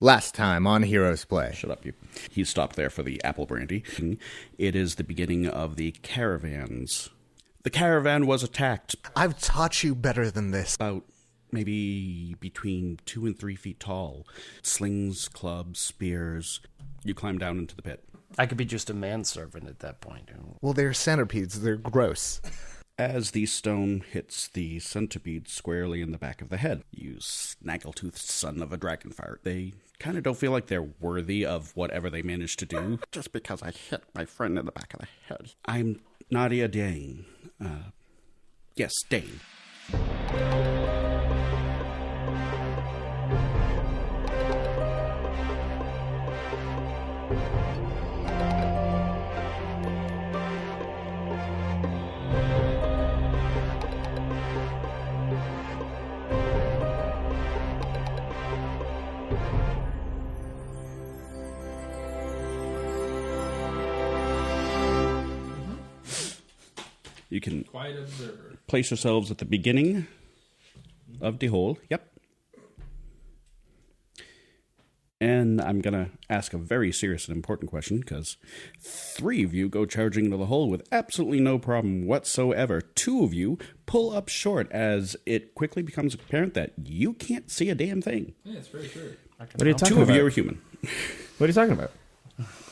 Last time on Heroes Play. Shut up, you. He stopped there for the apple brandy. It is the beginning of the caravans. The caravan was attacked. I've taught you better than this. About maybe between 2 and 3 feet tall. Slings, clubs, spears. You climb down into the pit. I could be just a manservant at that point. Well, they're centipedes. They're gross. As the stone hits the centipede squarely in the back of the head, you snaggletooth son of a dragonfire. They kind of don't feel like they're worthy of whatever they managed to do. Just because I hit my friend in the back of the head. I'm Nadia Dane. Yes, Dane. You can place yourselves at the beginning of the hole. Yep. And I'm going to ask a very serious and important question, because 3 of you go charging into the hole with absolutely no problem whatsoever. 2 of you pull up short as it quickly becomes apparent that you can't see a damn thing. Yeah, it's very true. What are you talking 2 about? of you are human. What are you talking about?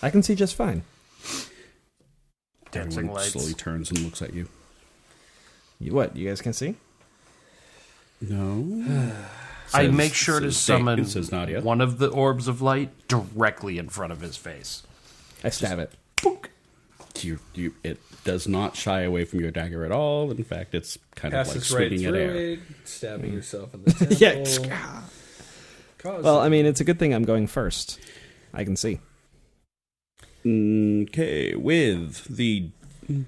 I can see just fine. Dancing Everyone lights. slowly turns and looks at you. What? You guys can see? No. I make sure to says Dane, summon says Nadia. one of the orbs of light directly in front of his face. I stab it. It does not shy away from your dagger at all. In fact, it's kind of like Passes right swinging at through air. it, stabbing yourself in the temple. Yeah. Well, I mean, it's a good thing I'm going first. I can see. Okay, with the...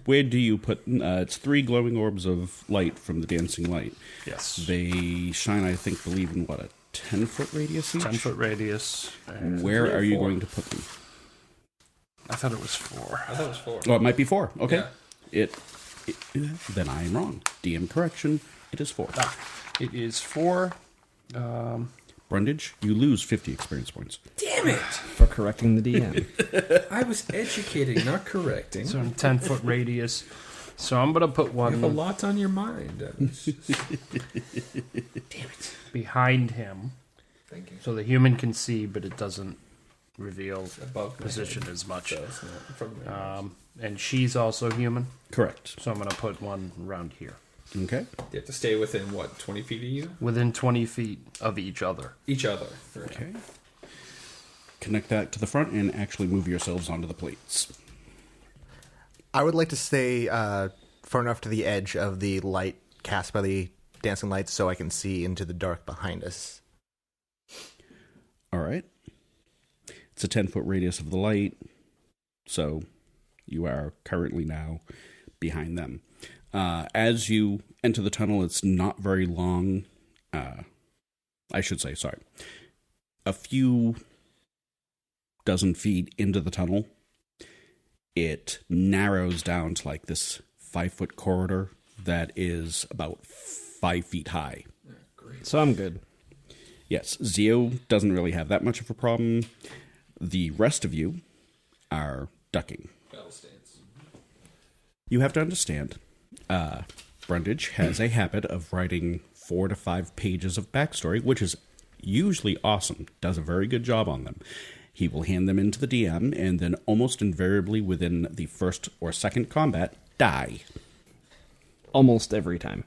Where do you put... it's 3 glowing orbs of light from the dancing light. Yes. They shine, I believe in, what, a 10-foot radius each? 10-foot radius. Where 3 or are you 4? going to put them? I thought it was 4. I thought it was 4. Oh, it might be 4. Okay. Yeah. Then I am wrong. DM correction. It is 4. It is 4. Brundage, you lose 50 experience points. Damn it! For correcting the DM. I was educating, not correcting. So 10-foot radius. So I'm going to put You have a one lot on your mind. Damn it. behind him Thank you. so the human can see, but it doesn't reveal Above my position head. as much. So it's not in front of my eyes. And she's also human, Correct. so I'm going to put one around here. Okay. You have to stay within, what, 20 feet of you? Within 20 feet of each other. Each other. Right. Okay. Connect that to the front and actually move yourselves onto the plates. I would like to stay far enough to the edge of the light cast by the dancing lights so I can see into the dark behind us. All right. It's a 10-foot radius of the light, so you are currently now behind them. As you enter the tunnel, it's not very long. I should say, sorry. A few dozen feet into the tunnel, it narrows down to like this 5-foot corridor that is about 5 feet high. So I'm good. Yes, Zio doesn't really have that much of a problem. The rest of you are ducking. Battle stance. You have to understand, Brundage has a habit of writing 4 to 5 pages of backstory, which is usually awesome, does a very good job on them. He will hand them into the DM, and then almost invariably within the first or second combat, die. Almost every time.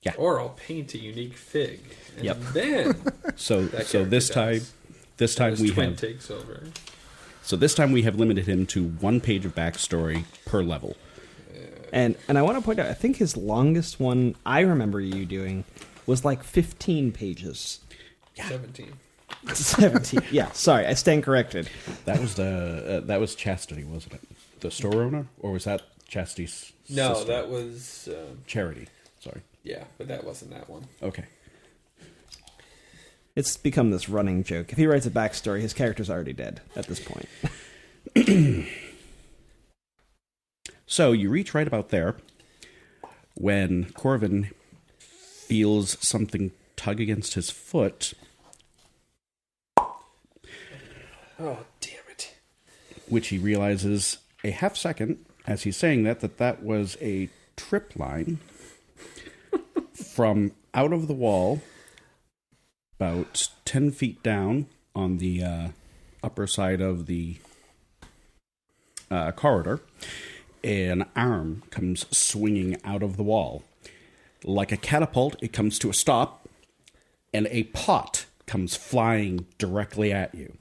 Yeah. Or I'll paint a unique fig. And Yep. then So that so this character time dies. this time His we twin have takes over. so this time we have limited him to 1 page of backstory per level. And I want to point out, I think his longest one I remember you doing was like 15 pages. 17. 17. Yeah, sorry, I stand corrected. That was that was Chastity, wasn't it? The store owner, or was that Chastity's No, sister? that was... Charity. Sorry. yeah, but that wasn't that one. Okay. It's become this running joke. If he writes a backstory, his character's already dead at this point. So you reach right about there when Corvin feels something tug against his foot. Oh, damn it. which he realizes a half second as he's saying that was a trip line from out of the wall about 10 feet down on the upper side of the corridor. An arm comes swinging out of the wall. Like a catapult, it comes to a stop, and a pot comes flying directly at you.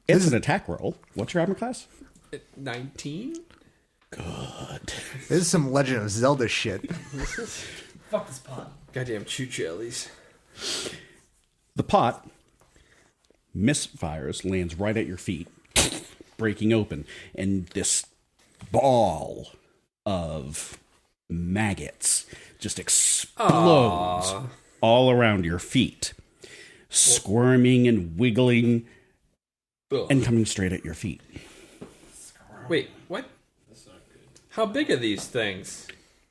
It's an attack roll. What's your armor class? 19? Good. This is some Legend of Zelda shit. Fuck this pot. Goddamn choo jellies. The pot misfires, lands right at your feet, breaking open, and this ball of maggots just explodes all around your feet, squirming and wiggling Ugh. and coming straight at your feet. Wait, what? That's not good. How big are these things?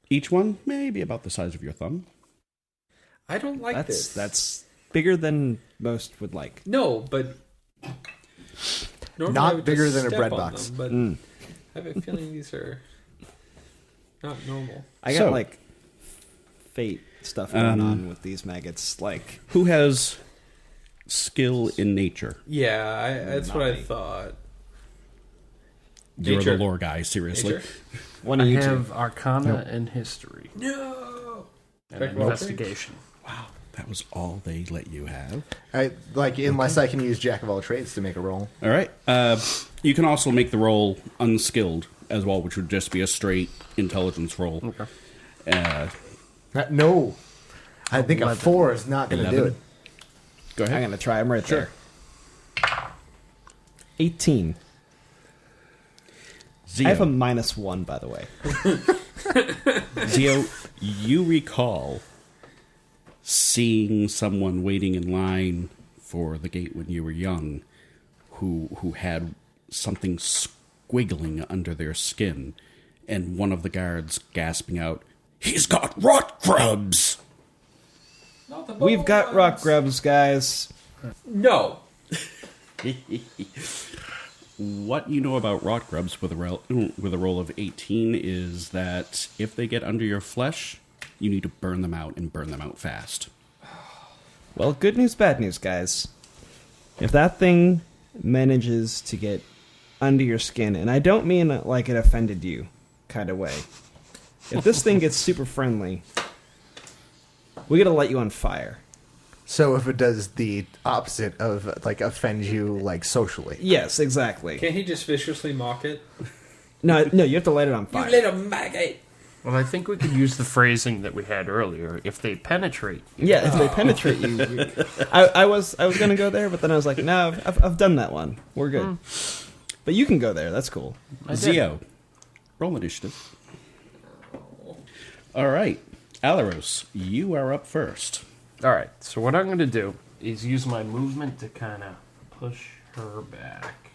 Each one maybe about the size of your thumb. I don't like this. That's bigger than most would like. No, but... normally Not I would bigger just than a step bread on box. them, but I have a feeling these are not normal. I got So- like fate stuff going on with these maggots. Like, Who has skill in nature? Yeah, that's what I Not me. thought. You're Nature. the lore guy, seriously. Nature? one I of you have Arcana and History No! and Check roll Investigation. Wow, that was all they let you have. Unless I can use Jack of all trades to make a roll. All right. You can also make the roll unskilled as well, which would just be a straight intelligence roll. Okay. No. I think a 4 is not going to do 11. it. Go I'm ahead. gonna try. I'm right there. 18. Zio, I have a -1, by the way. Zio, you recall seeing someone waiting in line for the gate when you were young who had something squiggling under their skin, and one of the guards gasping out, "He's got rot grubs!" We've got rock grubs, guys. No! What you know about rot grubs with a roll of 18 is that if they get under your flesh, you need to burn them out and burn them out fast. Well, good news, bad news, guys. If that thing manages to get under your skin, and I don't mean like it offended you kind of way. If this thing gets super friendly, we gotta light you on fire. So if it does the opposite of offend you socially. Yes, exactly. Can't he just viciously mock it? No, you have to light it on fire. You little maggot! Well, I think we could use the phrasing that we had earlier. If they penetrate you. Yeah, if they penetrate you. I was gonna go there, but then I was like, no, I've done that one. We're good. But you can go there. That's cool. I did. Zio, roll initiative. All right, Alaros, you are up first. All right. So what I'm going to do is use my movement to kind of push her back.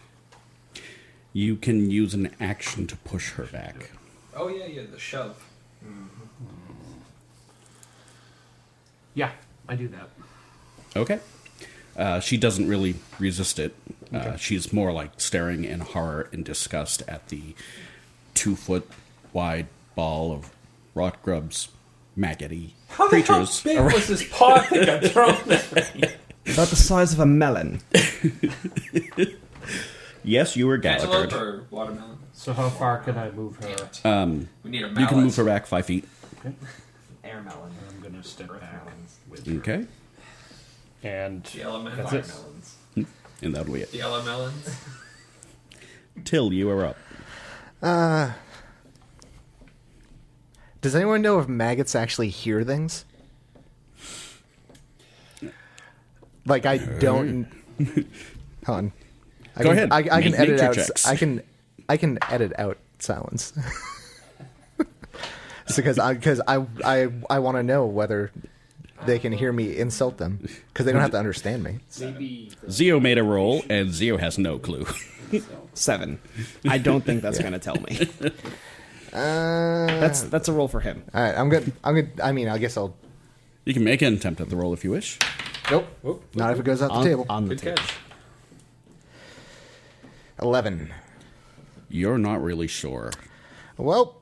You can use an action to push her back. Oh, yeah, the shove. Yeah, I do that. Okay. She doesn't really resist it. She's more like staring in horror and disgust at the 2-foot wide ball of rot grubs, maggoty How creatures. big was this pot that got thrown at me? About the size of a melon. Yes, you were Cantaloupe Gallagher. or watermelon? So how far can I move her? We need a You can move her back 5 feet. Air melon. I'm going to step back with Okay. and Yellow that's it. Melons. And that'll be it. The yellow melons. Till, you are up. Does anyone know if maggots actually hear things? I don't. Hold on. Go ahead. I can Make edit nature out. checks. I can edit out silence. Because I want to know whether they can hear me insult them because they don't have to understand me. Maybe Zio made a roll, and Zio has no clue. 7. I don't think that's gonna tell me. That's a roll for him. All right, I'm good. I mean, I guess I'll. You can make an attempt at the roll if you wish. Nope. Not if it goes off the table. On the Good table. catch. 11. You're not really sure. Well,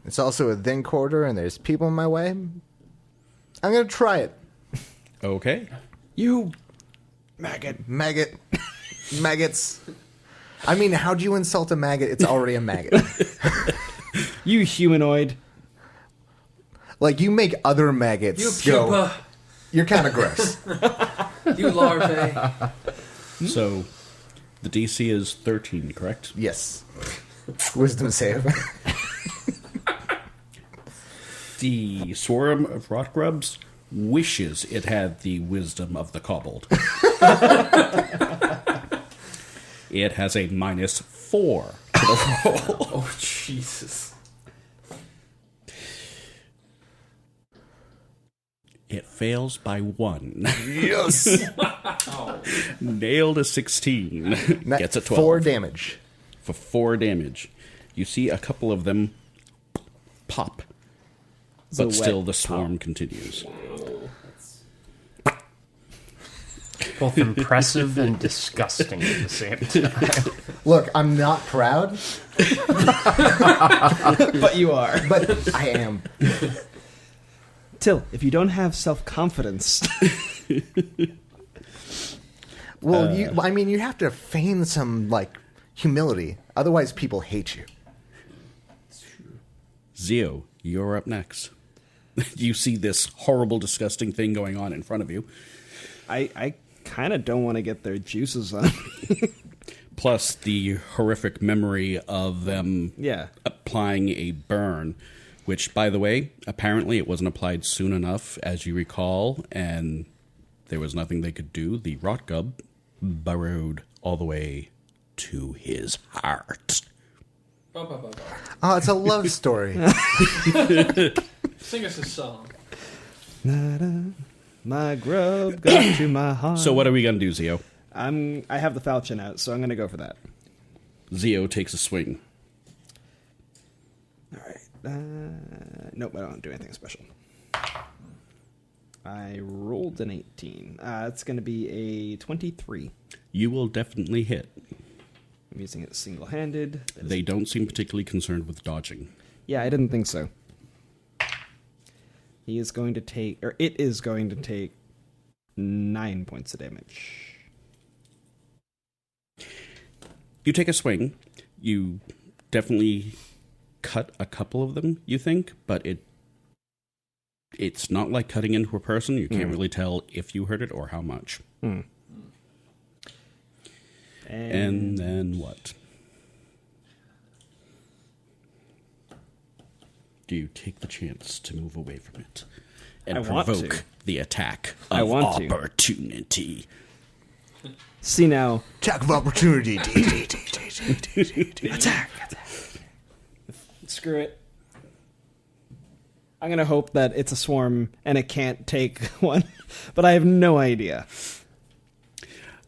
it's also a thin quarter and there's people in my way. I'm going to try it. Okay. You maggot. Maggots. I mean, how'd you insult a maggot? It's already a maggot. You humanoid. Like, you make other maggots You go, pupa. you're kind of gross. You larvae. So the DC is 13, correct? Yes. Wisdom save. The swarm of rot grubs wishes it had the wisdom of the kobold. It has a -4 to the roll. Oh, Jesus. It fails by 1. Yes. Nailed a 16. Gets a 12. 4 damage. For 4 damage. You see a couple of them pop. It's a But still wet the swarm continues. Both impressive and disgusting at the same time. Look, I'm not proud, But you are. but I am. Till, if you don't have self-confidence... Well, you have to feign some, like, humility. Otherwise, people hate you. Zio, you're up next. You see this horrible, disgusting thing going on in front of you. I kind of don't want to get their juices on. Plus the horrific memory of them Yeah. applying a burn, which, by the way, apparently it wasn't applied soon enough, as you recall, and there was nothing they could do. The rot grub burrowed all the way to his heart. Oh, it's a love story. Sing us a song. My grub got to my heart. So what are we going to do, Zio? I have the falchion out, so I'm going to go for that. Zio takes a swing. All right. Nope, I don't do anything special. I rolled an 18. It's going to be a 23. You will definitely hit. I'm using it single-handed. They don't seem particularly concerned with dodging. Yeah, I didn't think so. He is going to take, or it is going to take 9 points of damage. You take a swing. You definitely cut a couple of them, you think, but it's not like cutting into a person. You can't really tell if you hurt it or how much. And then what? Do you take the chance to move away from it and I want provoke to. the attack I of want to. opportunity? See now. Attack of opportunity. Attack! Screw it. I'm going to hope that it's a swarm and it can't take one, but I have no idea.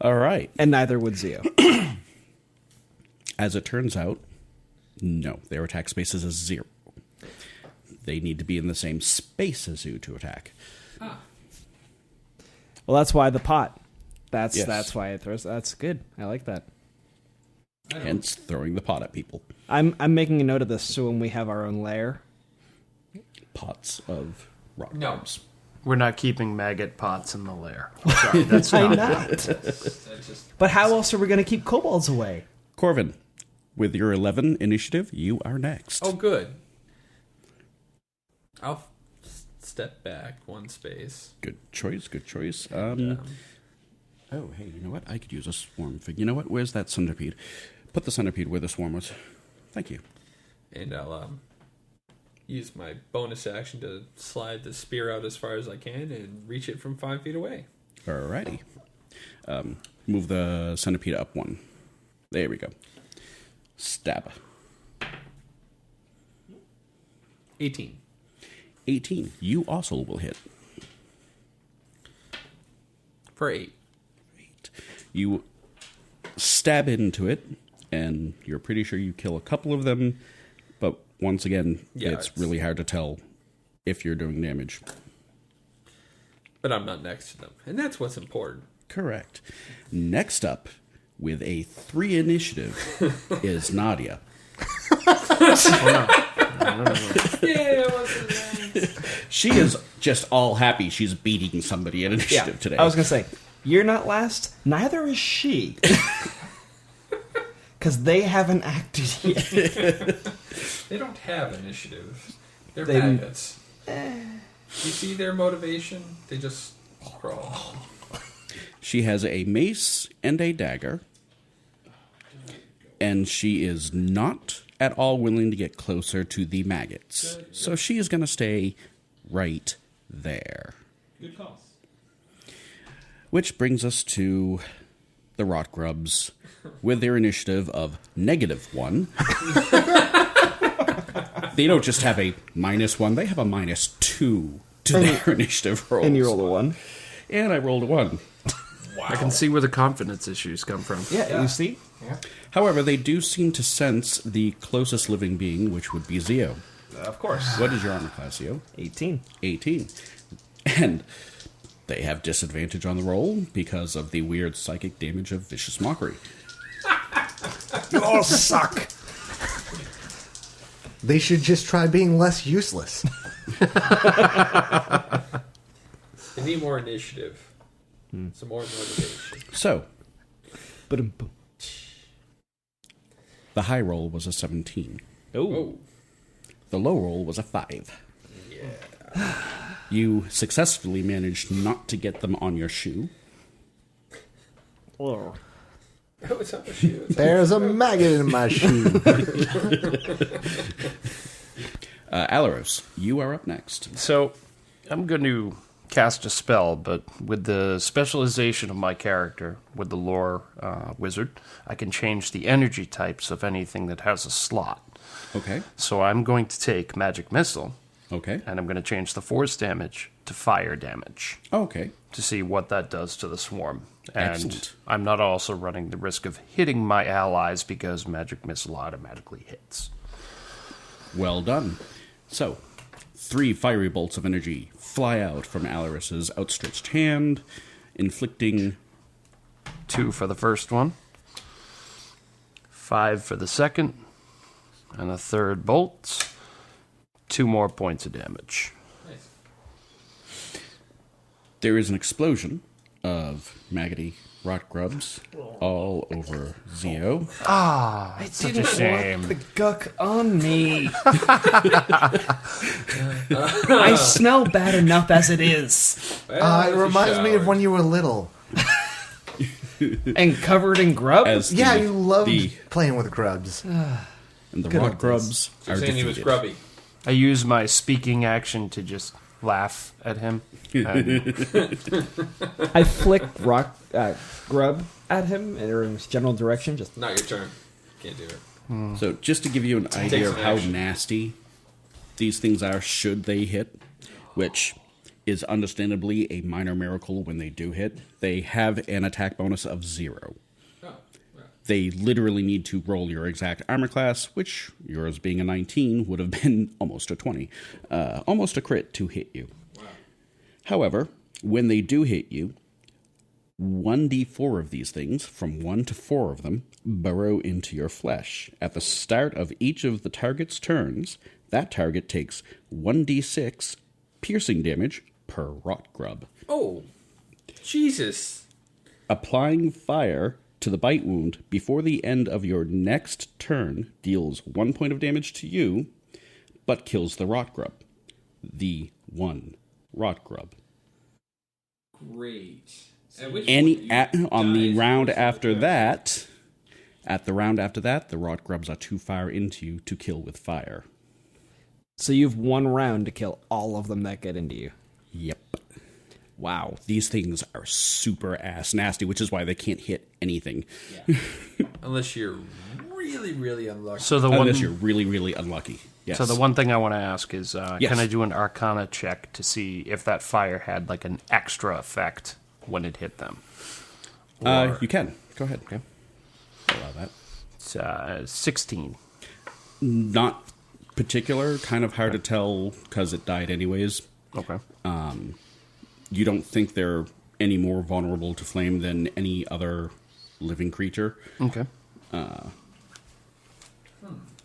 All right. And neither would Zio. As it turns out, no. Their attack spaces is 0. They need to be in the same space as you to attack. Well, that's why the pot. That's Yes. why it throws. That's good. I like that. Hence, throwing the pot at people. I'm making a note of this so when we have our own lair. Pots of rock No. grubs. We're not keeping maggot pots in the lair. Sorry, that's Why not. not? But how else are we going to keep kobolds away? Corvin, with your 11 initiative, you are next. Oh, good. I'll step back 1 space. Good choice, good choice. Yeah. Oh, hey, you know what? I could use a swarm fig. You know what? Where's that centipede? Put the centipede where the swarm was. Thank you. And I'll use my bonus action to slide the spear out as far as I can and reach it from 5 feet away. Alrighty. Move the centipede up 1. There we go. Stab. 18. 18. You also will hit. For 8. You stab into it, and you're pretty sure you kill a couple of them, but once again, Yeah, it's it's- really hard to tell if you're doing damage. But I'm not next to them. And that's what's important. Correct. Next up, with a 3 initiative is Nadia. Yeah, what's his name? She is just all happy she's beating somebody at initiative today. I was going to say, you're not last, neither is she. Because they haven't acted yet. They don't have initiative. They're They- maggots. You see their motivation? They just crawl. She has a mace and a dagger. And she is not at all willing to get closer to the maggots. So she is going to stay right there. Good call. Which brings us to the rot grubs with their initiative of -1. They don't just have a -1, they have a -2 to their initiative rolls. And you rolled a 1. And I rolled a 1. I can see where the confidence issues come from. Yeah, you see? However, they do seem to sense the closest living being, which would be Zio. Of course. What is your armor class, Zio? 18. 18. And they have disadvantage on the roll because of the weird psychic damage of Vicious Mockery. You all suck. They should just try being less useless. They need more initiative. Some more motivation. So, Boom. the high roll was a 17. Oh. The low roll was a 5. Yeah. You successfully managed not to get them on your shoe. Oh. Oh, it's on the shoe. There's a maggot in my shoe. Alaros, you are up next. So, I'm going to cast a spell, but with the specialization of my character, with the lore wizard, I can change the energy types of anything that has a slot. Okay. So I'm going to take Magic Missile, Okay. and I'm going to change the force damage to fire damage Okay. to see what that does to the swarm. And Excellent. I'm not also running the risk of hitting my allies because Magic Missile automatically hits. Well done. So, 3 fiery bolts of energy fly out from Alarus's outstretched hand, inflicting 2 for the first one, 5 for the second, and the third bolt. 2 more points of damage. Nice. There is an explosion of maggoty rot grubs all over Zio. It's such a shame. The guck on me. I smell bad enough as it is. Well, It if you reminds me of showered. when you were little. And covered in grub? As Yeah, the, you loved the, playing with grubs. and the Good rot old grubs So are you're saying he was defeated. grubby. I use my speaking action to just laugh at him. And I flick rock grub at him in his general direction. Just Not your turn. Can't do it. So, just to give you an idea of some how action. nasty these things are should they hit, which is understandably a minor miracle when they do hit, they have an attack bonus of 0. Oh, right. They literally need to roll your exact armor class, which, yours being a 19, would have been almost a 20. Almost a crit to hit you. Wow. However, when they do hit you, 1d4 of these things, from 1 to 4 of them, burrow into your flesh. At the start of each of the target's turns, that target takes 1d6 piercing damage per rot grub. Oh, Jesus. Applying fire to the bite wound before the end of your next turn deals 1 point of damage to you, but kills the rot grub. The one rot grub. Great. At which point you On the die round first after with that, at the round after that, the rot grubs are too far into you to kill with fire. so you've 1 round to kill all of them that get into you. Yep. Wow. These things are super ass nasty, which is why they can't hit anything. Yeah. Unless you're really, really unlucky. so the one, Unless you're really, really unlucky. Yes. so the one thing I want to ask is, Yes. can I do an Arcana check to see if that fire had like an extra effect when it hit them? Or- You can. Go ahead. Okay. Allow that. It's 16. Not particular, kind of hard to tell because it died anyways. Okay. You don't think they're any more vulnerable to flame than any other living creature. Okay.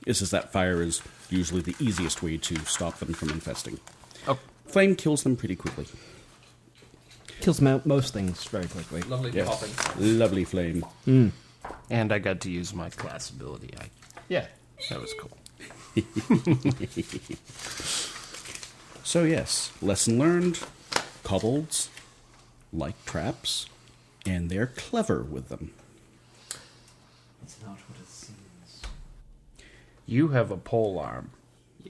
It's just that fire is usually the easiest way to stop them from infesting. Oh, Flame kills them pretty quickly. Kills most things very quickly. Lovely Yeah. popping. Lovely flame. and I got to use my class ability. Yeah, that was cool. So yes, lesson learned. Kobolds like traps, and they're clever with them. It's not what it seems. You have a pole arm.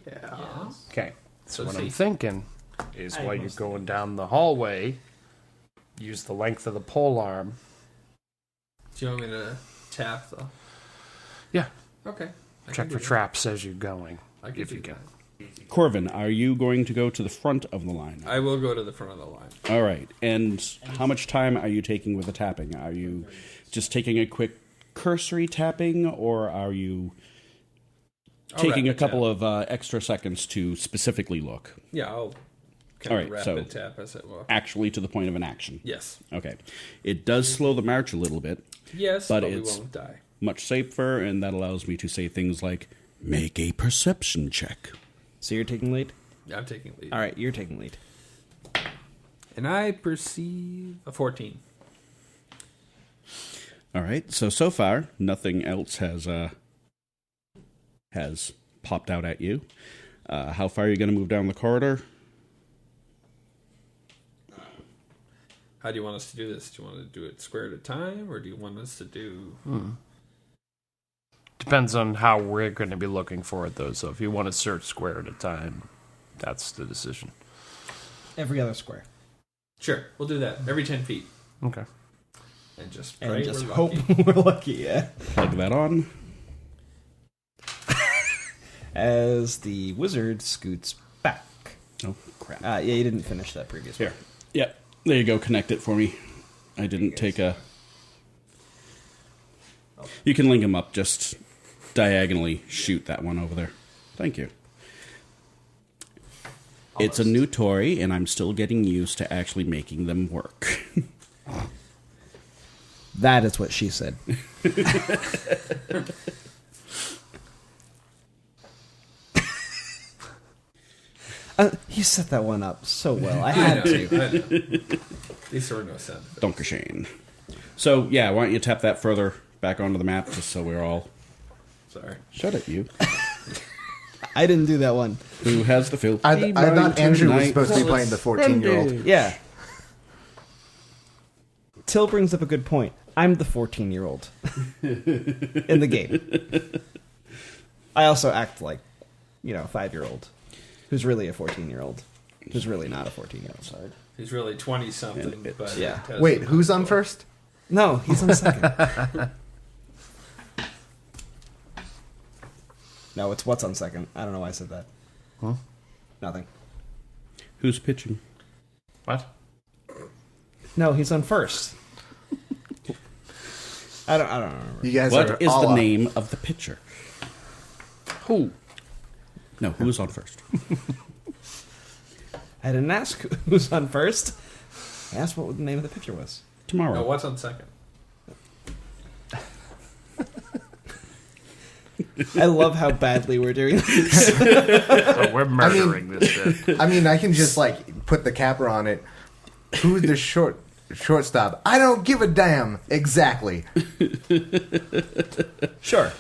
Yeah. Okay. So So what see- I'm thinking is I while you're must- going down the hallway, use the length of the pole arm. Do you want me to tap though? Yeah. Okay. I Check can for do that. traps as you're going. I can if do you can. that. Corvin, are you going to go to the front of the line? I will go to the front of the line. All right. And how much time are you taking with the tapping? Are you just taking a quick cursory tapping, or are you taking a rapid couple tap. of extra seconds to specifically look? Yeah, I'll kind All of right, so- rapid tap as it will. Actually to the point of an action. Yes. Okay. It does slow the march a little bit. Yes, But but we it's- won't die. Much safer, and that allows me to say things like, make a perception check. So you're taking lead? Yeah, I'm taking lead. All right, you're taking lead. And I perceive a 14. All right. So far, nothing else has popped out at you. How far are you going to move down the corridor? How do you want us to do this? Do you want to do it square at a time, or do you want us to do... Depends on how we're going to be looking for it, though. So if you want to search square at a time, that's the decision. Every other square. Sure, we'll do that. Every 10 feet. Okay. And just And pray just we're hope lucky. we're lucky, yeah. Plug that on. As the wizard scoots back. Oh, crap. Yeah, you didn't finish that previous Here. Yep. There you go. Connect it for me. I didn't take a... You can link them up. Just diagonally shoot that one over there. Thank you. It's a new toy, and I'm still getting used to actually making them work. That is what she said. He set that one up so well. I I had know, to. I know. These are no sound effects. Donkershane. So, yeah, why don't you tap that further back onto the map, just so we're all... Sorry. Shut it, you. I didn't do that one. Who has the filthy I thought mind Andrew was tonight? supposed to be playing the 14-year-old. Yeah. Till brings up a good point. I'm the 14-year-old in the game. I also act like, a 5-year-old who's really a 14-year-old, who's really not a 14-year-old. Sorry. He's really 20-something, but... Yeah. has Wait, some- who's on first? No, he's on second. No, it's what's on second. I don't know why I said that. Huh? Nothing. Who's pitching? What? No, he's on first. I don't remember. You guys are What is all the up. name of the pitcher? Who? No, who's on first? I didn't ask who's on first. I asked what the name of the picture was. Tomorrow. No, what's on second? I love how badly we're doing this. Oh, we're murdering this bit. I mean, I can just put the capper on it. Who's the shortstop? I don't give a damn. Exactly. Sure.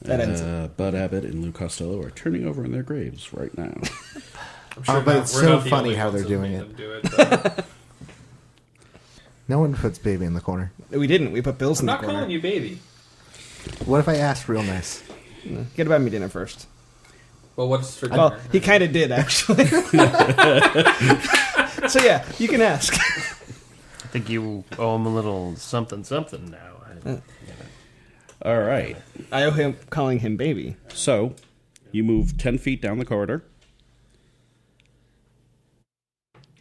That ends it. Bud Abbott and Lou Costello are turning over in their graves right now. I'm but not- it's we're so not the funny only how ones they're that doing made it. them do it, but No one puts baby in the corner. We didn't. We put Bills I'm in the not corner. calling you baby. What if I asked real nice? Get about me dinner first. Well, what's for dinner? Well, he kind of did, actually. So, yeah, you can ask. I think you owe him a little something now. All right. I owe him calling him baby. So, you move 10 feet down the corridor.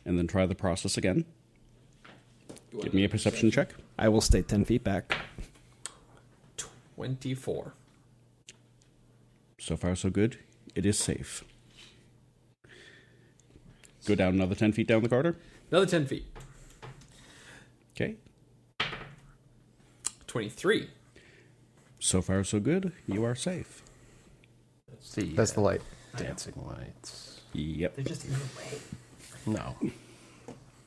And then try the process again. Give me a perception check. I will stay 10 feet back. 24. So far, so good. It is safe. Go down another 10 feet down the corridor. Another 10 feet. Okay. 23. So far, so good. You are safe. That's the light. Dancing lights. Yep. They're just in the way. No.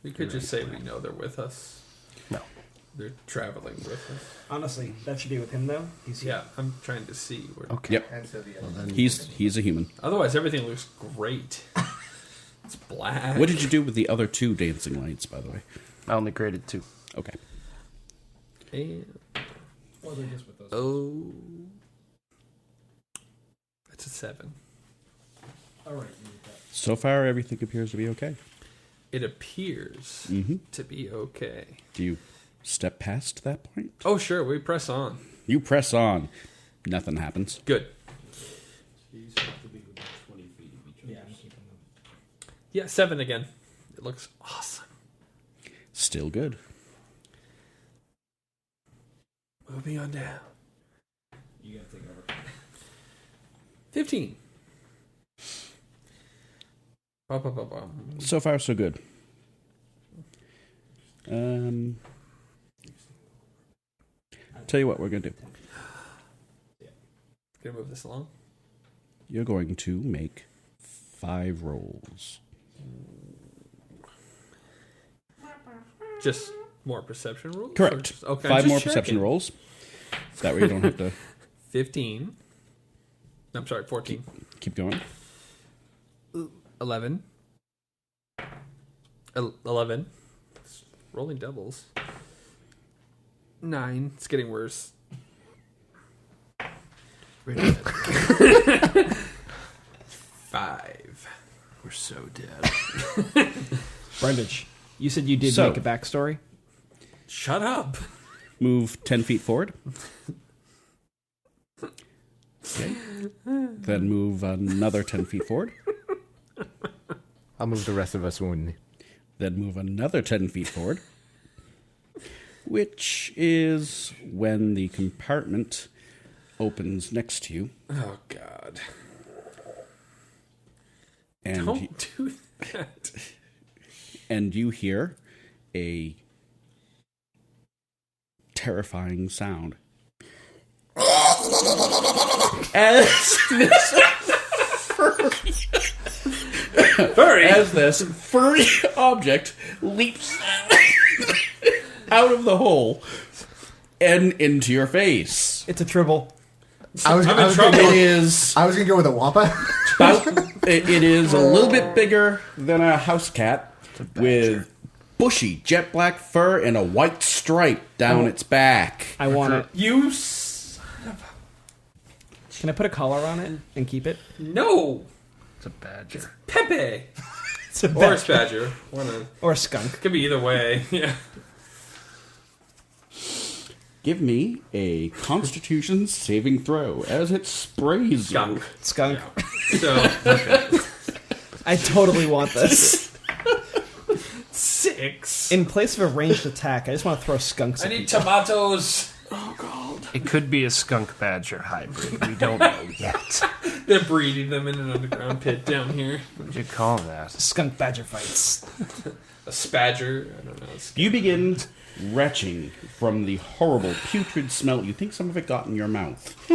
We could just say we know they're with us. No. They're traveling with us. Honestly, that should be with him, though. Yeah, I'm trying to see. Where... Okay. Yep. Well, then He's a human. Otherwise, everything looks great. It's black. What did you do with the other 2 dancing lights, by the way? I only graded 2. Okay. And... Or they're just with those. Oh... That's a 7. All right, you need that. So far, everything appears to be okay. It appears Mm-hmm. to be okay. Do you step past that point? Oh, sure. We press on. You press on. Nothing happens. Good. These have to be within 20 feet of each other. Yeah, I'm keeping them. Yeah, 7 again. It looks awesome. Still good. Moving on down. You gotta take over. 15. Bum, bum, bum, bum. So far, so good. Tell you what we're going to do. Gonna move this along. You're going to make 5 rolls. Just more perception rules? Correct. Or just- okay, 5 just more checking. perception rolls. That way you don't have to 15. I'm sorry, 14. keep going. 11. 11. Rolling doubles. 9. It's getting worse. 5. We're so dead. Brundage, you said you did So- make a backstory? Shut up. Move 10 feet forward. Okay. Then move another 10 feet forward. I'll move the rest of us when. Then move another 10 feet forward. Which is when the compartment opens next to you. Oh, God. And Don't do that. and you hear a terrifying sound. As this furry object leaps out of the hole and into your face. It's a tribble. I was It gonna go with a wampa. it is a little bit bigger than a house cat with bushy jet black fur and a white stripe down its back. I want it. You Can I put a collar on it and keep it? No. It's a badger. Pepe. It's a Or a badger. or a skunk. Could be either way. Yeah. Give me a Constitution saving throw as it sprays Skunk. Skunk. So I totally want this. 6. In place of a ranged attack, I just want to throw skunks I at need people. tomatoes. It could be a skunk badger hybrid. We don't know yet. They're breeding them in an underground pit down here. What would you call that? Skunk badger fights. A spadger. I don't know. You begin retching from the horrible putrid smell. You think some of it got in your mouth. Do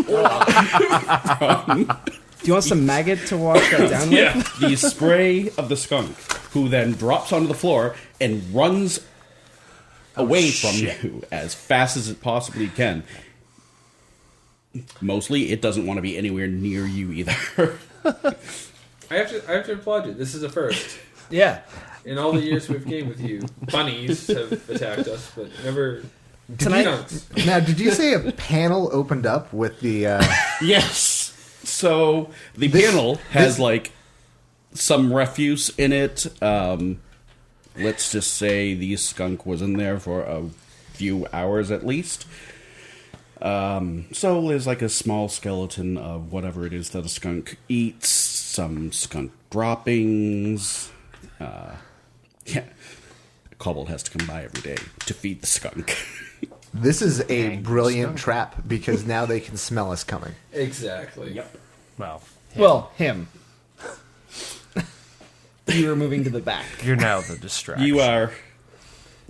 you want some maggot to wash that down with? Yeah. The spray of the skunk, who then drops onto the floor and runs away from you as fast as it possibly can. Mostly, it doesn't want to be anywhere near you either. I have to applaud you. This is a first. Yeah. In all the years we've gamed with you, bunnies have attacked us, but never Tonight- skunks. Now, did you say a panel opened up with the? Yes. So the panel has like some refuse in it. Let's just say the skunk was in there for a few hours at least. So there's like a small skeleton of whatever it is that a skunk eats, some skunk droppings. Yeah, a kobold has to come by every day to feed the skunk. This is a brilliant trap because now they can smell us coming. Exactly. Yep. Well, Well, him. You were moving to the back. you're now the distraction. You are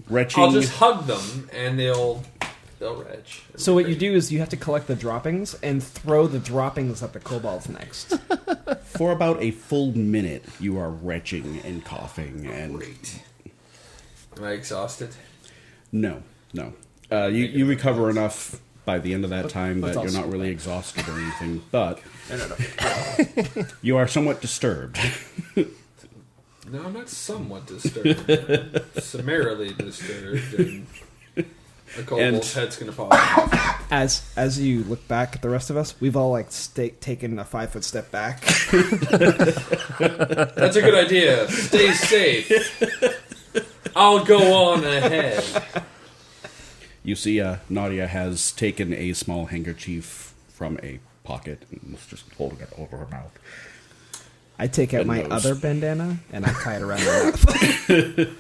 retching. I'll just hug them, and they'll they'll retch. So what you do is you have to collect the droppings and throw the droppings at the kobolds next. For about a full minute, you are retching and coughing and... Great. Am I exhausted? No. You recover enough by the end of that time that all you're not sweet. really exhausted or anything, but you are somewhat disturbed. No, I'm not somewhat disturbed. I'm summarily disturbed, and a kobold's head's gonna fall off. As you look back at the rest of us, we've all like taken a 5-foot step back. That's a good idea. Stay safe. I'll go on ahead. You see, Nadia has taken a small handkerchief from a pocket and is just holding it over her mouth. I take out And my nose. other bandana and I tie it around my mouth.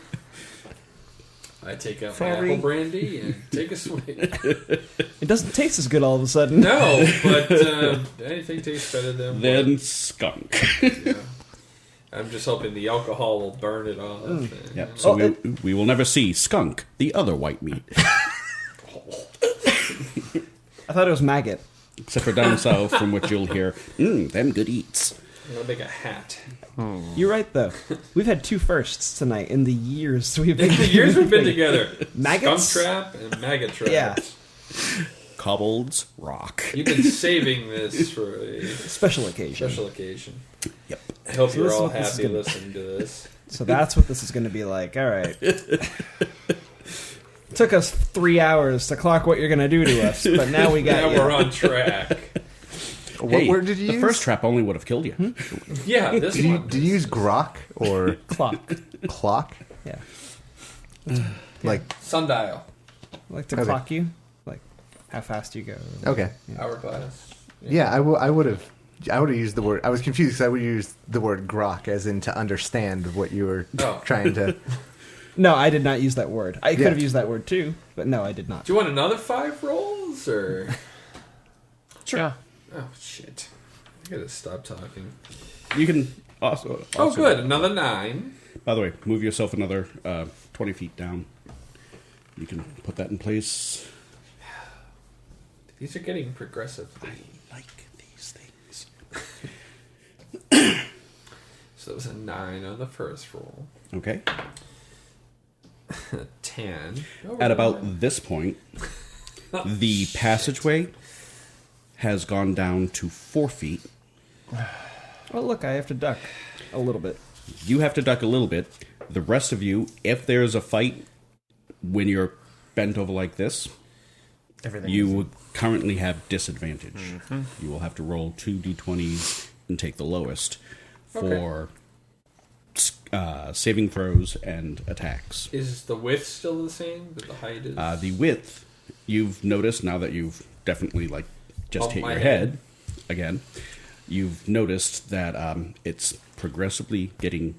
I take out my apple brandy and take a swig. It doesn't taste as good all of a sudden. No, but anything tastes better than Then skunk. Yeah. I'm just hoping the alcohol will burn it off. And, Yep. So we will never see skunk, the other white meat. I thought it was maggot. Except for down south, from which you'll hear, them good eats. I'm gonna make a hat. You're right, though. We've had 2 firsts tonight in the years we've been In the years we've been together, Maggots? skunk trap and maggot trap. Yeah. Kobolds rock. You've been saving this for a Special occasion. special occasion. Yep. I hope So you're this is all what this is happy gonna- listening to this. So that's what this is going to be like. All right. Took us 3 hours to clock what you're going to do to us, but now we got Now you. we're on track. What Hey, word did you the use? first trap only would have killed you. Yeah, this Did you, one. did you use grok or Clock. clock? Yeah. Like, Sundial. I like to Okay. clock you, like how fast you go. okay. Hourglass. Yeah, I would have used the word. I was confused because I would use the word grok as in to understand what you were Oh. trying to. No, I did not use that word. I could Yeah. have used that word too, but no, I did not. Do you want another 5 rolls or? Sure. Yeah. Oh shit! I gotta stop talking. You can also... Oh, good. Another 9. By the way, move yourself another 20 feet down. You can put that in place. These are getting progressive. I like these things. So it was a 9 on the first roll. Okay. 10. Oh, At we're about fine. this point, the passageway has gone down to 4 feet. Oh, look, I have to duck a little bit. You have to duck a little bit. The rest of you, if there's a fight when you're bent over like this, Everything. you would currently have disadvantage. You will have to roll 2 d20s and take the lowest for saving throws and attacks. Is the width still the same? But the height is. The width, you've noticed now that you've definitely just Bump hit my your head again. You've noticed that it's progressively getting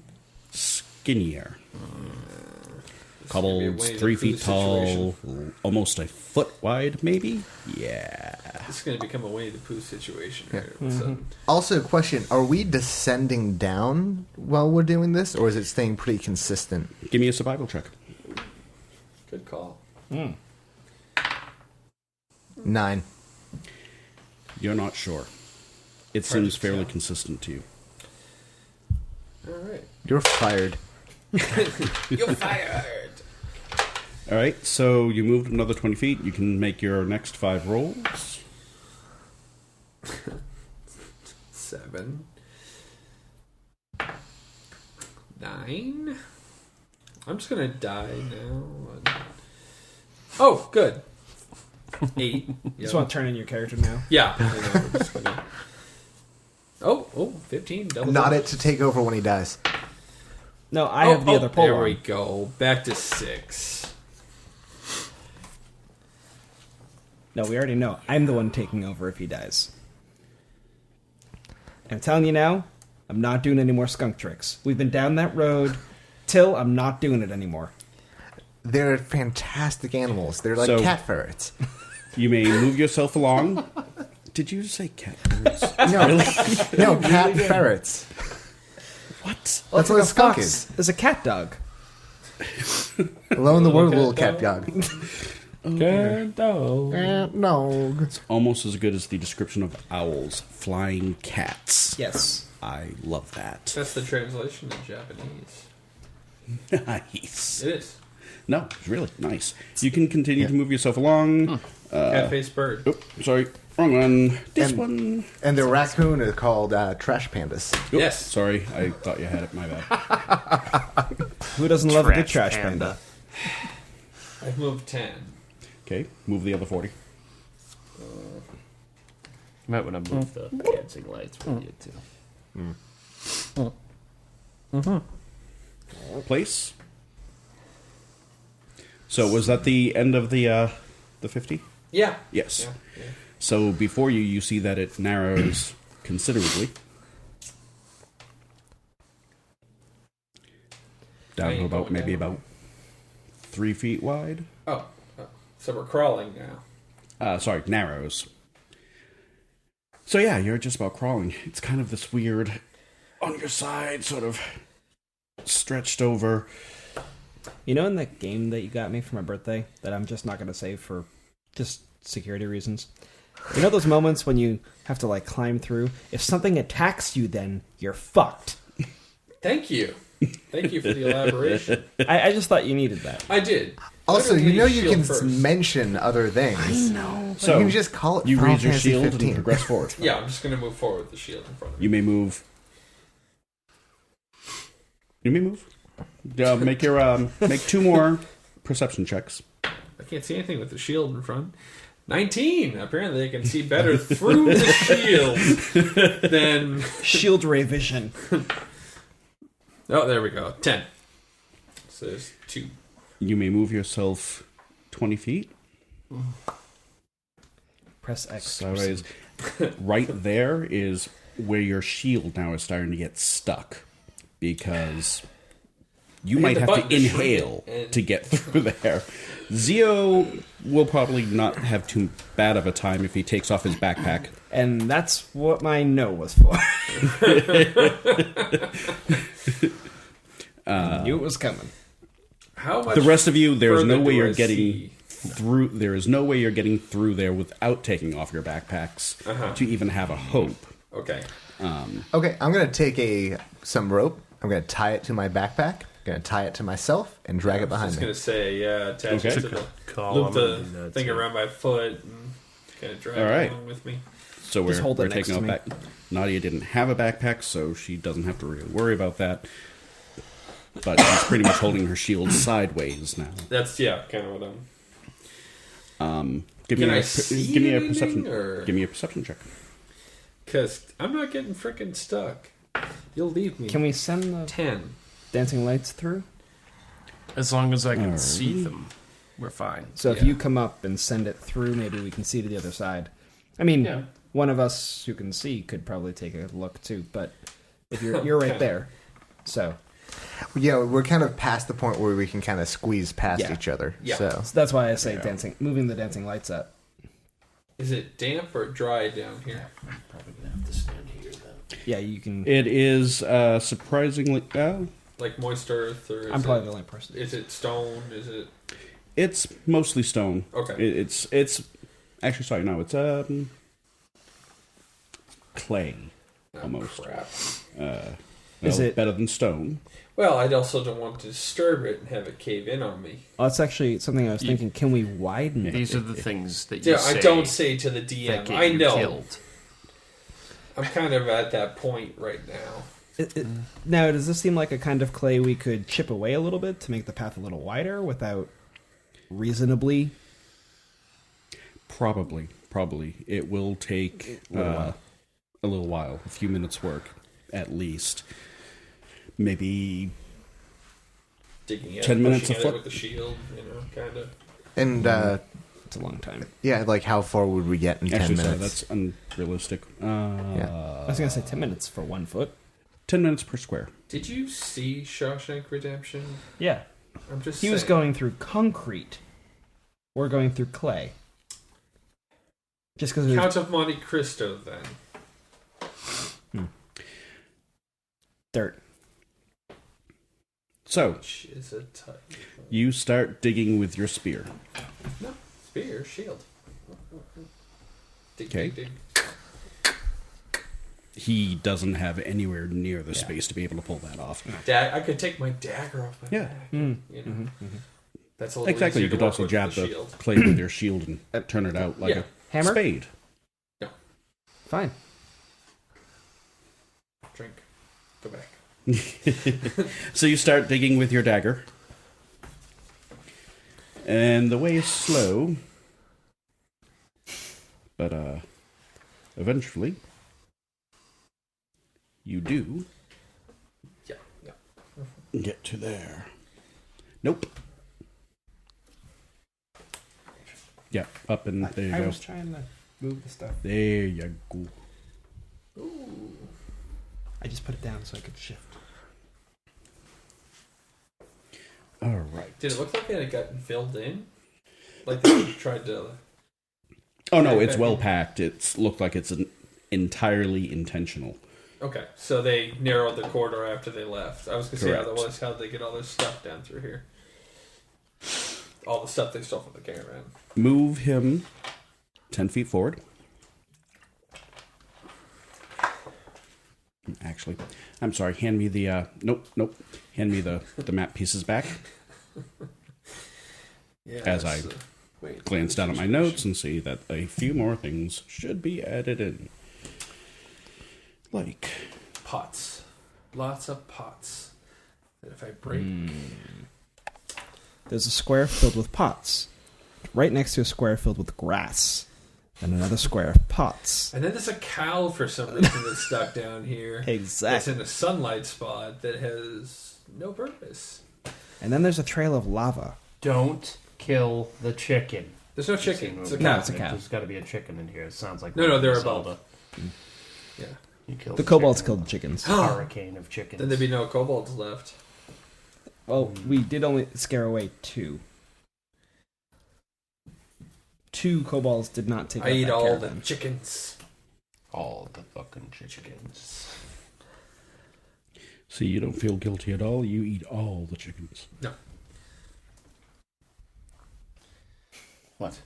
skinnier. gonna be a Kobolds Winnie the 3 Pooh feet tall, situation. almost a foot wide, maybe. Yeah. This is going to become a Winnie the Pooh situation. Right? all of a sudden. Also, question: are we descending down while we're doing this, or is it staying pretty consistent? Give me a survival check. Good call. 9. You're not sure. It Hard seems to fairly tell. consistent to you. All right. You're fired. You're fired. All right, so you moved another 20 feet. You can make your next 5 rolls. 7. 9. I'm just going to die now. Oh, good. 8. You just want to turn in your character now. Yeah. I know, we're just gonna- Oh, 15. Double Not double. it to take over when he dies. No, I have the other pole. There we go. Back to 6. No, we already know. I'm the one taking over if he dies. And I'm telling you now, I'm not doing any more skunk tricks. We've been down that road till I'm not doing it anymore. They're fantastic animals. They're like So- cat ferrets. You may move yourself along. Did you say cat birds? No, cat ferrets. What? That's what a skunk is. There's a cat dog. Alone in the world, Little little cat cat dog. Cat dog. No. It's almost as good as the description of owls. Flying cats. Yes. I love that. That's the translation in Japanese. Nice. It is. No, it's really nice. You can continue to move yourself along. Cat-faced bird. Oh, sorry. Wrong one. This And- one. And the raccoon is called Trash Pandas. Oh, Yes. Sorry, I thought you had it. My bad. Who doesn't love a good trash panda? I've moved 10. Okay, move the other 40. Might want to move the dancing lights with you too. Place. So was that the end of the 50? Yeah. Yes. Yeah. So before you see that it narrows considerably. Down to ain't about going maybe down. about 3 feet wide. Oh, so we're crawling now. Sorry, narrows. So yeah, you're just about crawling. It's kind of this weird, on your side, sort of stretched over. You know, in that game that you got me for my birthday, that I'm just not going to save for just security reasons. You know those moments when you have to like climb through? If something attacks you, then you're fucked. Thank you. Thank you for the elaboration. I just thought you needed that. I did. Also, you know you Shield can first. mention other things. know. So you can just call it you Final raise your Fantasy shield 15. and progress forward. Yeah, I'm just going to move forward with the shield in front of me. You may move. Make your make 2 more perception checks. I can't see anything with the shield in front. 19! Apparently I can see better through the shield than... Shield ray vision. Oh, there we go. 10. So there's 2. You may move yourself 20 feet. Press X. Sideways. Right there is where your shield now is starting to get stuck. Because you I might hit the have to button to shrink inhale it, and- to get through there. Zio will probably not have too bad of a time if he takes off his backpack. And that's what my no was for. I knew it was coming. How much The rest of you, there's no further way do you're I getting see? through. There is no way you're getting through there without taking off your backpacks to even have a hope. Okay. Okay, I'm going to take some rope. I'm going to tie it to my backpack. I'm going to tie it to myself and drag it I was behind just me. going to say, yeah, attach Okay. it to the... Call Loop him the and do that thing too. around my foot and kind of drag All right. it along with me. So Just hold we're it next taking to off me. back. Nadia didn't have a backpack, so she doesn't have to really worry about that. But she's pretty much holding her shield sideways now. That's, yeah, kind of what I'm... Give Can me I a see give me a anything, perception. or- Give me a perception check. Because I'm not getting freaking stuck. You'll leave me. Can we send the 10. dancing lights through? As long as I can Alright. see them, we're fine. So if Yeah. you come up and send it through, maybe we can see to the other side. I mean, Yeah. one of us who can see could probably take a look too, but if you're right there. So Yeah, we're kind of past the point where we can kind of squeeze past Yeah. each other. Yeah. So that's why I say moving the dancing lights up. Is it damp or dry down here? Probably gonna have to stand here then. Yeah, you can. It is surprisingly. Like moist earth, or is I'm probably it, the only person. Is it stone? Is it... It's mostly stone. Okay. It's actually sorry. No, it's clay. Oh, Almost. crap. Is it- better than stone? Well, I also don't want to disturb it and have it cave in on me. Oh, it's actually something I was thinking. Can we widen it? These are the things that you Yeah, say I don't say to the that DM. get I you know. killed. I'm kind of at that point right now. Now, does this seem like a kind of clay we could chip away a little bit to make the path a little wider without reasonably? Probably. It will take a little while, a few minutes' work, at least. Maybe Digging at 10 it, minutes pushing a at it foot. with the shield, kind of. and It's a long time. yeah, like how far would we get in 10 actually, sorry, minutes? that's unrealistic. I was gonna say 10 minutes for 1 foot. 10 minutes per square. Did you see Shawshank Redemption? Yeah, I'm just he was saying. going through concrete. We're going through clay. Just because Count of Monte Cristo, then. dirt. So Which is a type. you start digging with your spear. Spear, shield. Dig, Okay. dig, dig. He doesn't have anywhere near the space to be able to pull that off. I could take my dagger off my Yeah. back. You know? That's a little Exactly. easier You could to work also with jab the the shield. clay with your shield and turn it out like Yeah. a Hammer? spade. No. Fine. Drink. Go back. So you start digging with your dagger. And the way is slow. But eventually you do Yeah. get to there. Nope. Yeah, up and there you I go. was trying to move the stuff. There you go. I just put it down so I could shift. All right. Did it look like it had gotten filled in? Like they tried to... Oh no, it's well packed. It's looked like it's entirely intentional. Okay, so they narrowed the corridor after they left. I was going to say, Correct. otherwise, how'd they get all their stuff down through here? All the stuff they stole from the caravan. Move him 10 feet forward. Actually, I'm sorry. Hand me the nope. Hand me the map pieces back. Yeah, As I glance down at my notes and see that a few more things should be added in. Like pots. Lots of pots. And if I break... There's a square filled with pots. Right next to a square filled with grass. And another square of pots. And then there's a cow for some reason that's stuck down here. Exactly. It's in a sunlight spot that has no purpose. And then there's a trail of lava. Don't kill the chicken. There's no chicken. It's a cow. No, it's a cow. There's got to be a chicken in here. It sounds like No, they're Zelda. above. Yeah. You killed The kobolds chicken. killed the chickens. Hurricane of chickens. Then there'd be no kobolds left. Well, we did only scare away 2. 2 kobolds did not take I out eat that all caravan. the chickens. all the fucking chickens. See, you don't feel guilty at all. You eat all the chickens. No. What?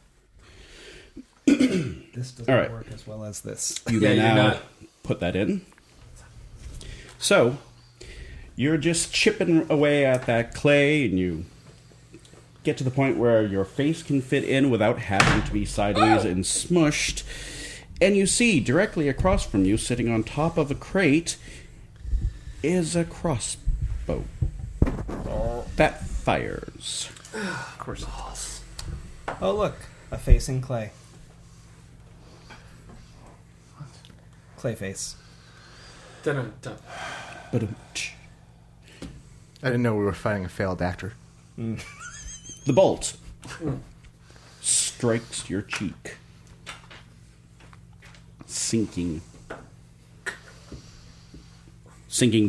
This doesn't All right. work as well as this. You Yeah, may you're now not- put that in. So, you're just chipping away at that clay, and you get to the point where your face can fit in without having to be sideways and smushed. And you see directly across from you, sitting on top of a crate, is a crossbow that fires. Of course it does. Oh, look. A face in clay. Clay face. Dun-dun-dun. But I didn't know we were fighting a failed actor. the bolt strikes your cheek, sinking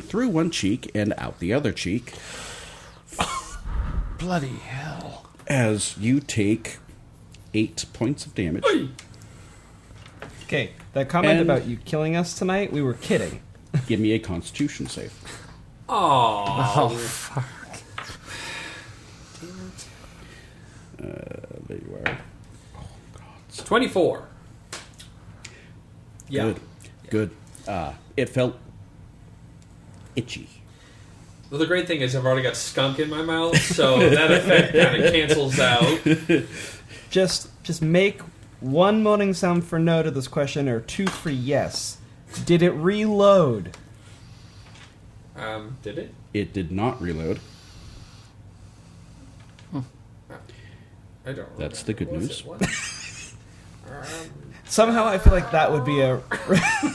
through one cheek and out the other cheek. Bloody hell. As you take 8 points of damage. Okay, that comment And- about you killing us tonight, we were kidding. Give me a Constitution save. Oh, There you are. 24. Yeah. Good. It felt itchy. Well, the great thing is I've already got skunk in my mouth, so that effect kind of cancels out. Just make one moaning sound for no to this question, or 2 for yes. Did it reload? Did it? It did not reload. I don't remember. That's the good What was news. it? What? Somehow I feel like that would be a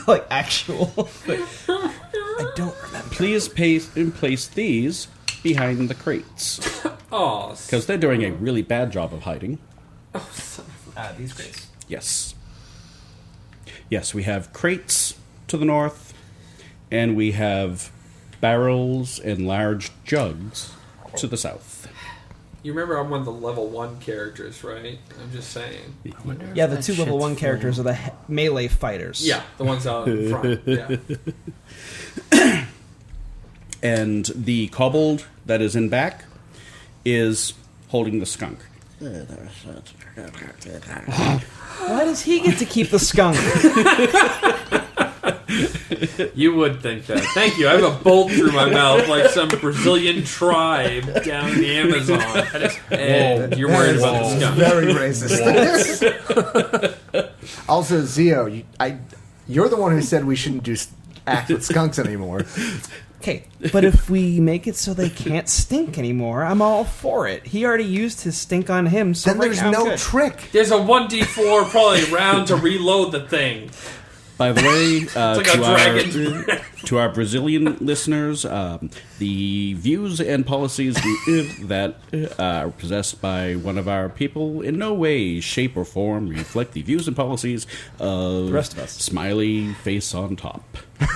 like actual. I don't remember. Please place these behind the crates, Oh, because they're doing a really bad job of hiding. These crates. Yes. Yes, we have crates to the north, and we have barrels and large jugs to the south. you remember I'm one of the level 1 characters, right? I'm just saying. Yeah, the 2 level 1 characters are the melee fighters. Yeah, the ones out in front. Yeah. And the kobold that is in back is holding the skunk. Why does he get to keep the skunk? You would think that. Thank you. I have a bolt through my mouth like some Brazilian tribe down in the Amazon. And you're worried about the skunk. Very racist. Also, Zio, you're the one who said we shouldn't do act with skunks anymore. Okay, but if we make it so they can't stink anymore, I'm all for it. He already used his stink on him, so Then right there's now I'm no good. trick. There's a 1d4 probably round to reload the thing. By the way, It's like a dragon. to our Brazilian listeners, the views and policies that are possessed by one of our people in no way, shape, or form reflect the views and policies of The rest of us. Smiley Face on Top.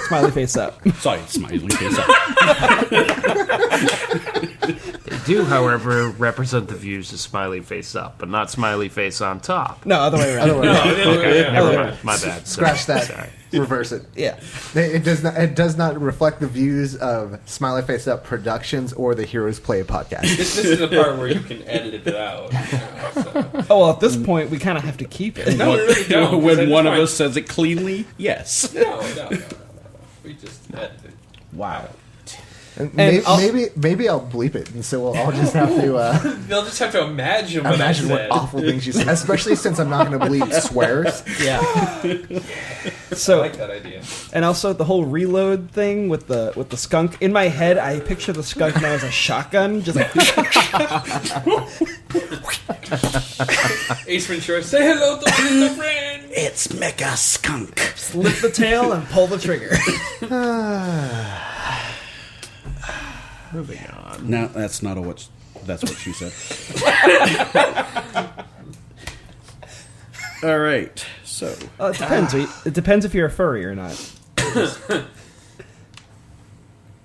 Smiley face up. Sorry, Smiley Face up. They do, however, represent the views of Smiley Face Up, but not Smiley Face on top. No, other way around. Okay, never yeah. mind. My bad. Scratch that. Sorry. Reverse it. Yeah. It does not reflect the views of Smiley Face Up Productions or the Heroes Play podcast. This is the part where you can edit it out. So. Oh, well, at this point, we kind of have to keep it. No, we really don't. 'Cause When I one of find- us says it cleanly, yes. No. We just edit it. Wow. And And maybe I'll bleep it, and so we'll all just have to They'll just have to imagine what imagine I what said. awful things you say. Especially since I'm not going to bleep swears. Yeah. I So, like that idea. and also the whole reload thing with the skunk. In my head, I picture the skunk now as a shotgun, just like Ace Ventura, say hello to my friend. It's Mecha Skunk. lift the tail and pull the trigger. Moving on. No, that's not that's what she said. All right, so It depends. It depends if you're a furry or not.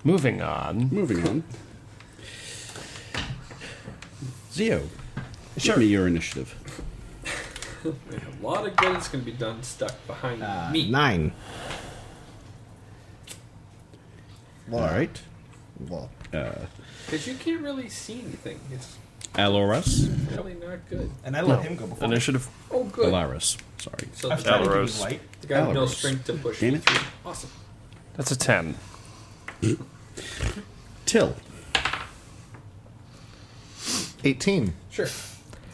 Moving on. moving on. Zio, Sure. give me your initiative. A lot of good is going to be done stuck behind me. 9. All right, Well, Because you can't really see anything. It's Aloras. really not good. And I let him go before. Initiative. Oh, good. Alaris. Sorry. So I was trying to give Alaros. you light. the guy with no Alaros. strength to push Damn me it. through. Awesome. That's a 10. Till. 18. Sure.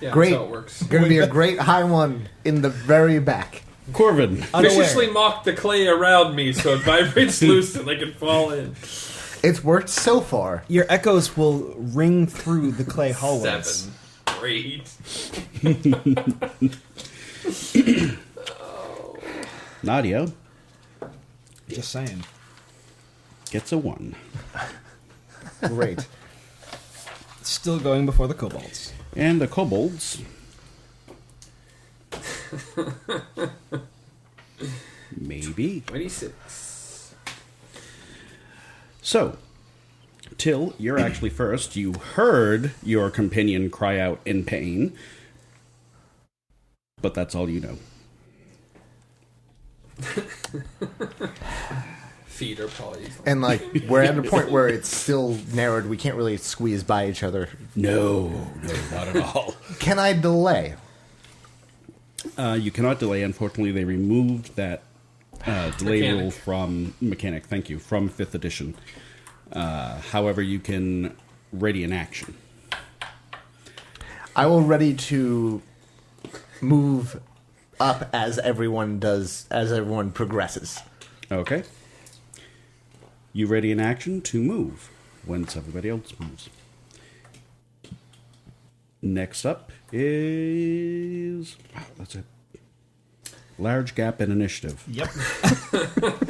Yeah, Great. that's how it works. Going to be a great high one in the very back. Corvin. Viciously mock the clay around me so it vibrates loose and I can fall in. It's worked so far. Your echoes will ring through the clay hallways. 7. Great. Nadia Just saying. gets a 1. Great. Still going before the kobolds. And the kobolds. Maybe. 26. So, Till, you're actually first. You heard your companion cry out in pain, but that's all you know. Feet are probably... And, like, we're at a point where it's still narrowed. We can't really squeeze by each other. No, not at all. Can I delay? You cannot delay. Unfortunately, they removed that delay Mechanic. rule from Mechanic. Thank you, from 5th edition. However, you can ready an action. I will ready to move up as everyone does, as everyone progresses. Okay. You ready an action to move once everybody else moves. Next up is... Wow, that's a large gap in initiative. Yep.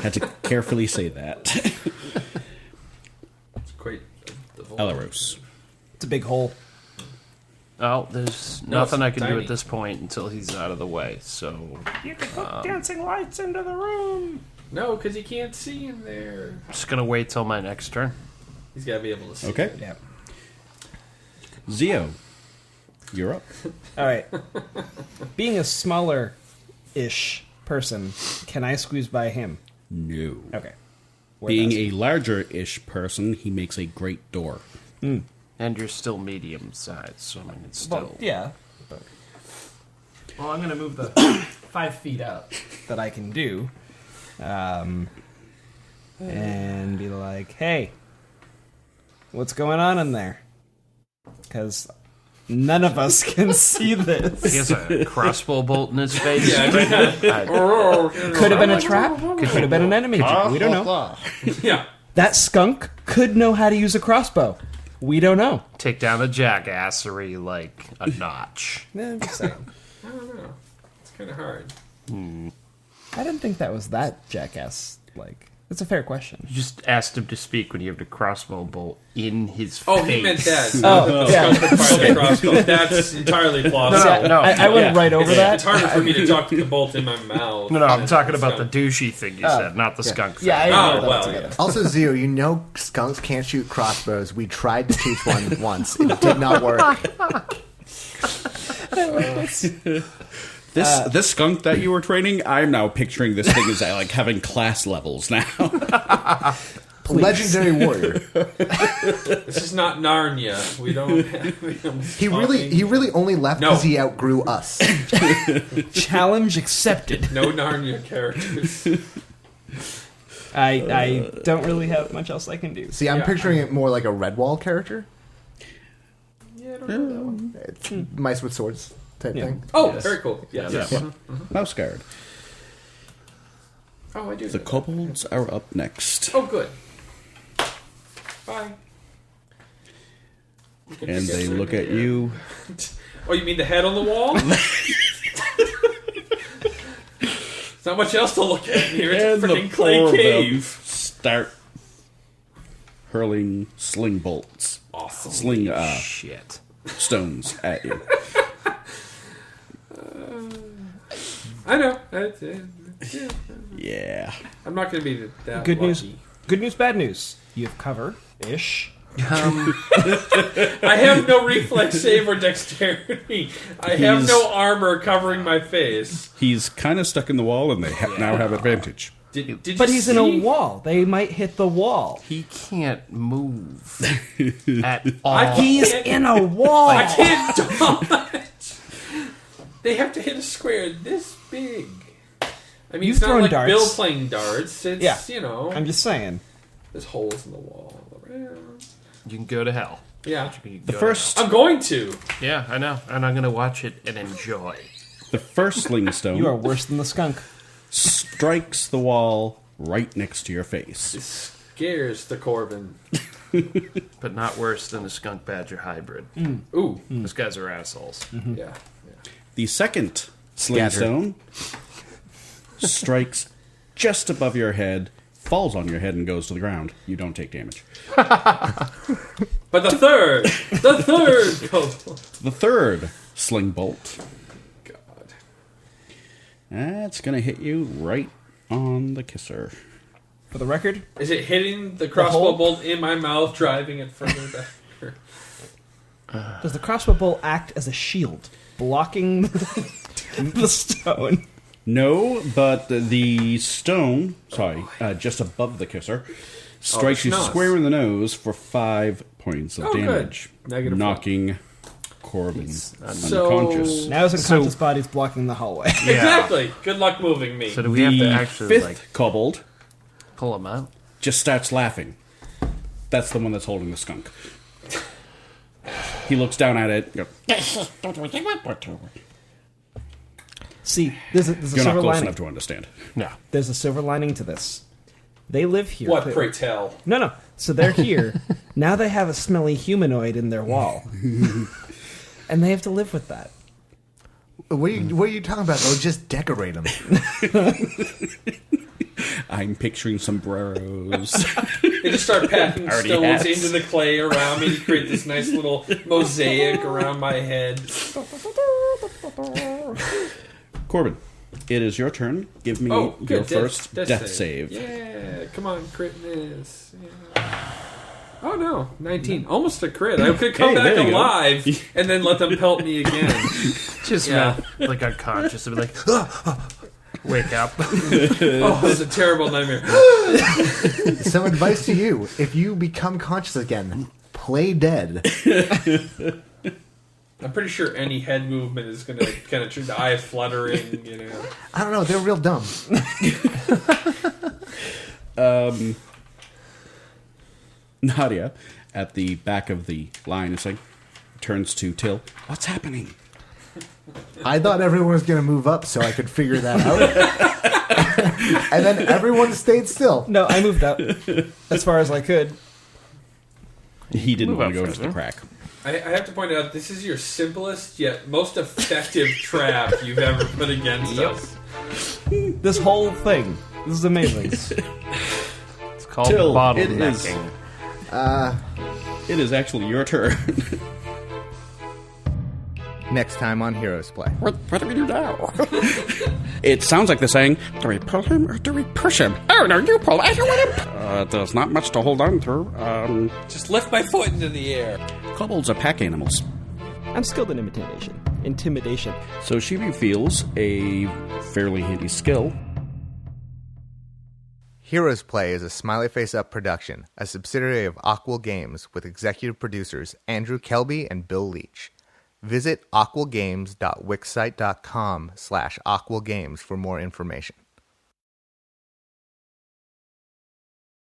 Had to carefully say that. It's quite the Elaros. It's a big hole. Oh, there's No, nothing it's I can do tiny. at this point until he's out of the way. So You can put dancing lights into the room. No, because you can't see in there. just gonna wait till my next turn. He's got to be able to see. Okay. Yeah. Zio, you're up. All right. Being a smaller-ish person, can I squeeze by him? No. Okay. Being a larger-ish person, he makes a great door. And you're still medium sized, so I mean it's still. yeah. Well, I'm going to move the 5 feet out that I can do. And be like, hey, what's going on in there? Because none of us can see this. He has a crossbow bolt in his face. Could have been a trap. Could have been an enemy. We don't know. Yeah. That skunk could know how to use a crossbow. We don't know. Take down the jackassery like a notch. I'm just saying. I don't know. It's kind of hard. I didn't think that was that jackass. Like, it's a fair question. You just asked him to speak when you have the crossbow bolt in his face. Oh, he meant that. Oh, yeah. The crossbow. That's entirely plausible. No, I went right over that. It's harder for me to talk to the bolt in my mouth. No, I'm than talking about the skunk. douchey thing you said, not the skunk thing. Yeah, I know that well, together. yeah. Also, Zio, you know skunks can't shoot crossbows. We tried to teach one once. It did not work. This skunk that you were training, I'm now picturing this thing as like having class levels now. Legendary warrior. This is not Narnia. We don't have... He really only left No. because he outgrew us. Challenge accepted. No Narnia characters. I don't really have much else I can do. See, I'm Yeah. picturing it more like a Redwall character. Yeah, I don't know that one. It's mice with swords type Yeah. thing. Oh, very cool. Yes. Yeah. Mouse guard. Oh, I do. The kobolds are up next. Oh, good. Bye. And they look at you. Oh, you mean the head on the wall? There's not much else to look at here. It's And a the freaking clay four of them cave. start hurling sling bolts. Awesome. Sling Shit. stones at you. I know. Yeah. I'm not going to be that Good lucky. news. Good news, bad news. You have cover-ish. I have no reflex save or dexterity. I have no armor covering my face. He's kind of stuck in the wall, and they now have advantage. Did But you he's in a see? wall. They might hit the wall. He can't move at all. I He's can't- in a wall. I can't dodge. They have to hit a square this big. I mean, You've it's not thrown like darts. Bill playing darts. It's, Yeah. you know, I'm just saying. there's holes in the wall all around. You can go to hell. Yeah. You can The go to first, I'm going to. hell. Yeah, I know. And I'm going to watch it and enjoy. the first sling stone You are worse than the skunk. strikes the wall right next to your face. It scares the Corbin. But not worse than the skunk badger hybrid. Ooh. Those guys are assholes. Yeah. The second sling Scattered. stone strikes just above your head, falls on your head, and goes to the ground. You don't take damage. But the third kobold. The third sling bolt, God. that's going to hit you right on the kisser. For the record, Is it hitting the crossbow hole? bolt in my mouth, driving it further back? does the crossbow bolt act as a shield, blocking the stone? No, but the stone, just above the kisser, strikes you schnoz. square in the nose for 5 points of Oh, good. damage, Negative knocking Corbin So- unconscious. Now his unconscious body's blocking the hallway. Exactly. Good luck moving me. So do we have to actually, fifth like, kobold pull him out? just starts laughing. That's the one that's holding the skunk. He looks down at it. Goes, See, there's a You're not silver close lining. enough to understand. No. There's a silver lining to this. They live here. What, pray tell? No. So they're here. Now they have a smelly humanoid in their wall. And they have to live with that. What are you talking about? They'll just decorate them. I'm picturing sombreros. They just start packing Already stones has. into the clay around me to create this nice little mosaic around my head. Corbin, it is your turn. Give me Oh, good. your first death save. Yeah, come on, crit this. Yeah. Oh no, 19. Almost a crit. I could come Hey, back there you go. alive and then let them pelt me again. Just Yeah. like unconscious and be like, wake up. Oh, it's a terrible nightmare. Some advice to you: if you become conscious again, play dead. I'm pretty sure any head movement is going to kind of the eye fluttering, you know. I don't know. They're real dumb. Nadia, at the back of the line, is like, turns to Till. What's happening? I thought everyone was going to move up so I could figure that out. And then everyone stayed still. No, I moved up as far as I could. He didn't Move want to up go into the further. crack. I have to point out, this is your simplest yet most effective trap you've ever put against us. This whole thing. This is amazing. It's called Till, bottlenecking. It is actually your turn. Next time on Heroes Play. What do we do now? It sounds like they're saying, do we pull him or do we push him? Oh, no, you pull. I don't want him. There's not much to hold on to. Just lift my foot into the air. Kobolds are pack animals. I'm skilled in intimidation. So she reveals a fairly handy skill. Heroes Play is a Smiley Face Up production, a subsidiary of Aquil Games with executive producers Andrew Kelbe and Bill Leetch. Visit aquilgames.wixsite.com/aquilgames for more information.